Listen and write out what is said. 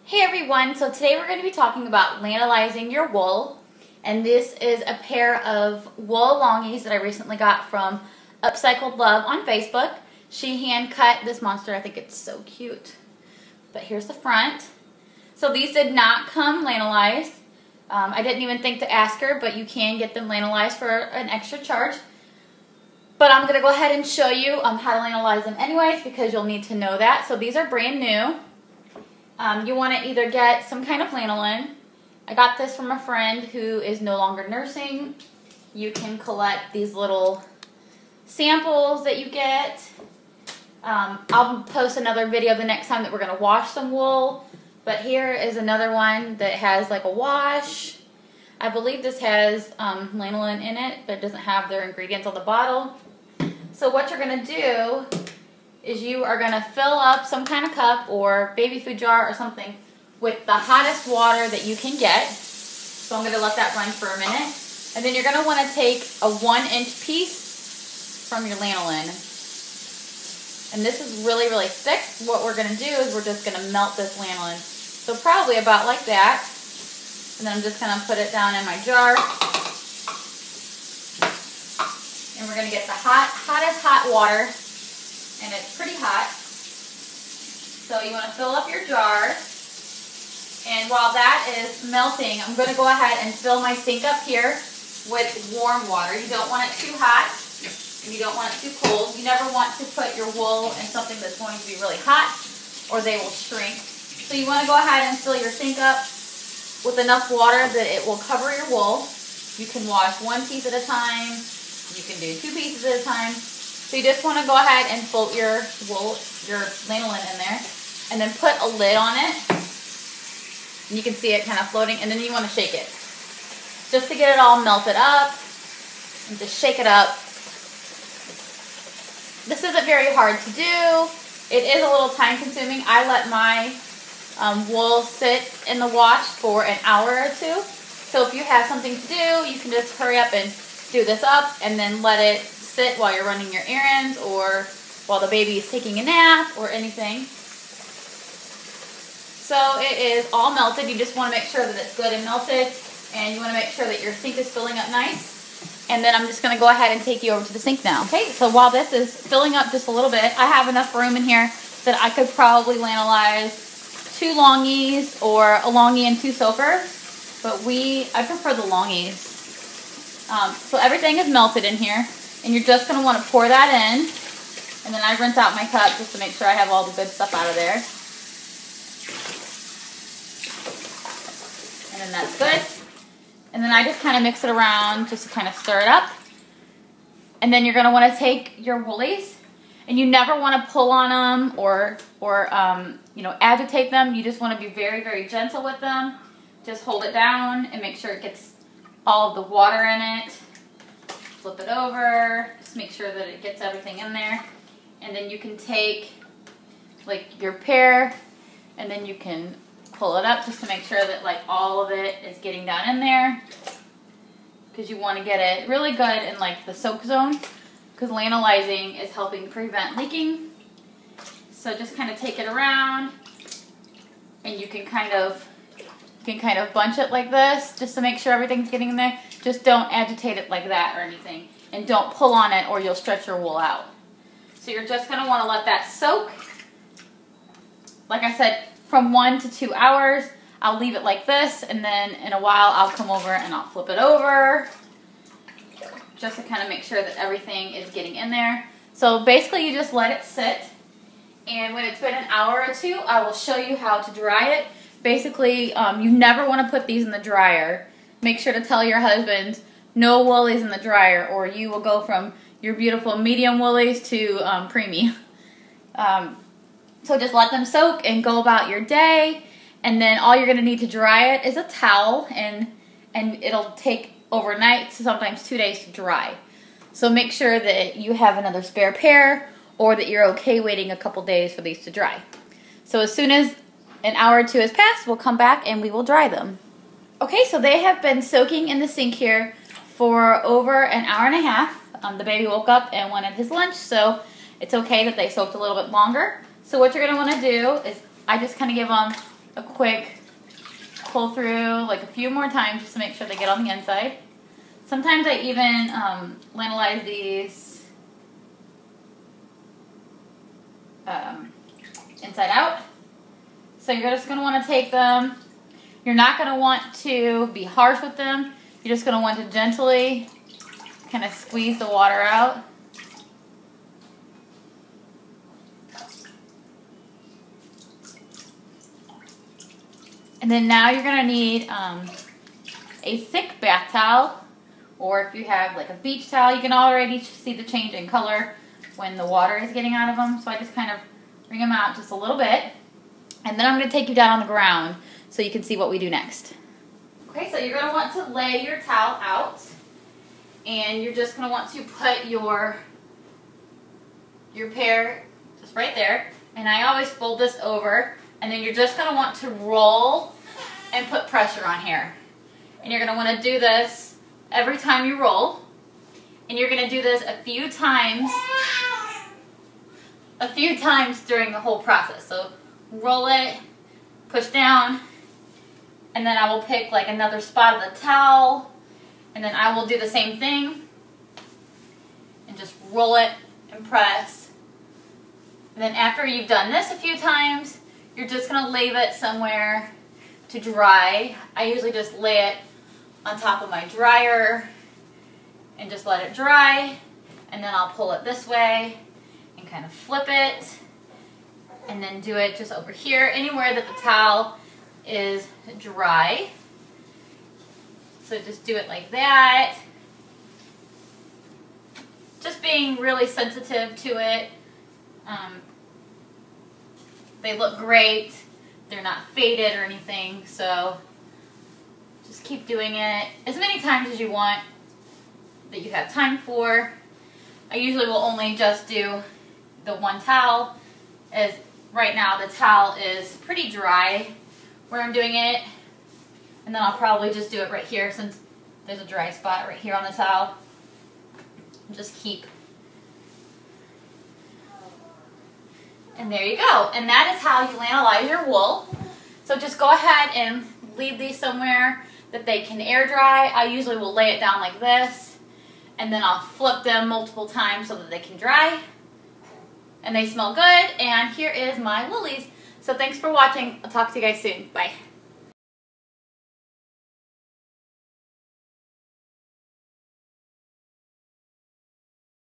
Hey everyone, so today we're going to be talking about lanolizing your wool, and this is a pair of wool longies that I recently got from Upcycled Love on Facebook. She hand cut this monster. I think it's so cute. But here's the front. So these did not come lanolized. I didn't even think to ask her, but you can get them lanolized for an extra charge. But I'm going to go ahead and show you how to lanolize them anyways, because you'll need to know that. So these are brand new. You want to either get some kind of lanolin. I got this from a friend who is no longer nursing. You can collect these little samples that you get. I'll post another video the next time that we're going to wash some wool. But here is another one that has like a wash. I believe this has lanolin in it, but it doesn't have their ingredients on the bottle. So what you're going to do is you are going to fill up some kind of cup or baby food jar or something with the hottest water that you can get. So I'm going to let that run for a minute. And then you're going to want to take a 1-inch piece from your lanolin. And this is really, really thick. What we're going to do is we're just going to melt this lanolin. So probably about like that. And then I'm just going to put it down in my jar. And we're going to get the hottest hot water. And it's pretty hot. So you want to fill up your jar. And while that is melting, I'm going to go ahead and fill my sink up here with warm water. You don't want it too hot. And you don't want it too cold. You never want to put your wool in something that's going to be really hot, or they will shrink. So you want to go ahead and fill your sink up with enough water that it will cover your wool. You can wash one piece at a time. You can do 2 pieces at a time. So you just want to go ahead and float your wool, your lanolin in there, and then put a lid on it. And you can see it kind of floating, and then you want to shake it. Just to get it all melted up, and just shake it up. This isn't very hard to do. It is a little time consuming. I let my wool sit in the wash for an hour or 2. So if you have something to do, you can just hurry up and do this up, and then let it sit while you're running your errands or while the baby is taking a nap or anything. So it is all melted. You just want to make sure that it's good and melted, and you want to make sure that your sink is filling up nice. And then I'm just going to go ahead and take you over to the sink now. Okay, so while this is filling up just a little bit, I have enough room in here that I could probably lanolize 2 longies or a longie and 2 soakers, but I prefer the longies. So everything is melted in here. And you're just going to want to pour that in. And then I rinse out my cup just to make sure I have all the good stuff out of there. And then that's good. And then I just kind of mix it around just to kind of stir it up. And then you're going to want to take your woolies. And you never want to pull on them or agitate them. You just want to be very, very gentle with them. Just hold it down and make sure it gets all of the water in it. Flip it over, just make sure that it gets everything in there. And then you can take like your pear and then you can pull it up just to make sure that like all of it is getting down in there, because you want to get it really good in like the soak zone, because lanolizing is helping prevent leaking. So just kind of take it around, and you can kind of bunch it like this just to make sure everything's getting in there. Just don't agitate it like that or anything. And don't pull on it or you'll stretch your wool out. So you're just going to want to let that soak. Like I said, from 1 to 2 hours. I'll leave it like this, and then in a while I'll come over and I'll flip it over. Just to kind of make sure that everything is getting in there. So basically you just let it sit. And when it's been an hour or 2, I will show you how to dry it. Basically, you never want to put these in the dryer. Make sure to tell your husband, no woolies in the dryer, or you will go from your beautiful medium woolies to preemie. So just let them soak and go about your day. And then all you're going to need to dry it is a towel, and it'll take overnight to sometimes 2 days to dry. So make sure that you have another spare pair, or that you're okay waiting a couple days for these to dry. So as soon as an hour or 2 has passed, we'll come back and we will dry them. Okay, so they have been soaking in the sink here for over an hour and a half. The baby woke up and wanted his lunch, so it's okay that they soaked a little bit longer. So what you're going to want to do is I just kind of give them a quick pull through like a few more times just to make sure they get on the inside. Sometimes I even lanolize these inside out. So you're just going to want to take them. You're not going to want to be harsh with them. You're just going to want to gently kind of squeeze the water out. And then now you're going to need a thick bath towel, or if you have like a beach towel, you can already see the change in color when the water is getting out of them. So I just kind of wring them out just a little bit. And then I'm going to take you down on the ground so you can see what we do next. Okay, so you're going to want to lay your towel out, and you're just going to want to put your pair just right there. And I always fold this over, and then you're just going to want to roll and put pressure on here. And you're going to want to do this every time you roll. And you're going to do this a few times during the whole process. So roll it, push down, and then I will pick like another spot of the towel, and then I will do the same thing and just roll it and press. And then after you've done this a few times, you're just going to leave it somewhere to dry. I usually just lay it on top of my dryer and just let it dry, and then I'll pull it this way and kind of flip it, and then do it just over here, anywhere that the towel is dry. So just do it like that. Just being really sensitive to it. They look great. They're not faded or anything, so just keep doing it as many times as you want that you have time for. I usually will only just do the one towel, as right now the towel is pretty dry where I'm doing it, and then I'll probably just do it right here since there's a dry spot right here on the towel. Just keep. And there you go. And that is how you lanolize your wool. So just go ahead and leave these somewhere that they can air dry. I usually will lay it down like this, and then I'll flip them multiple times so that they can dry. And they smell good. And here is my woolies. So thanks for watching. I'll talk to you guys soon. Bye.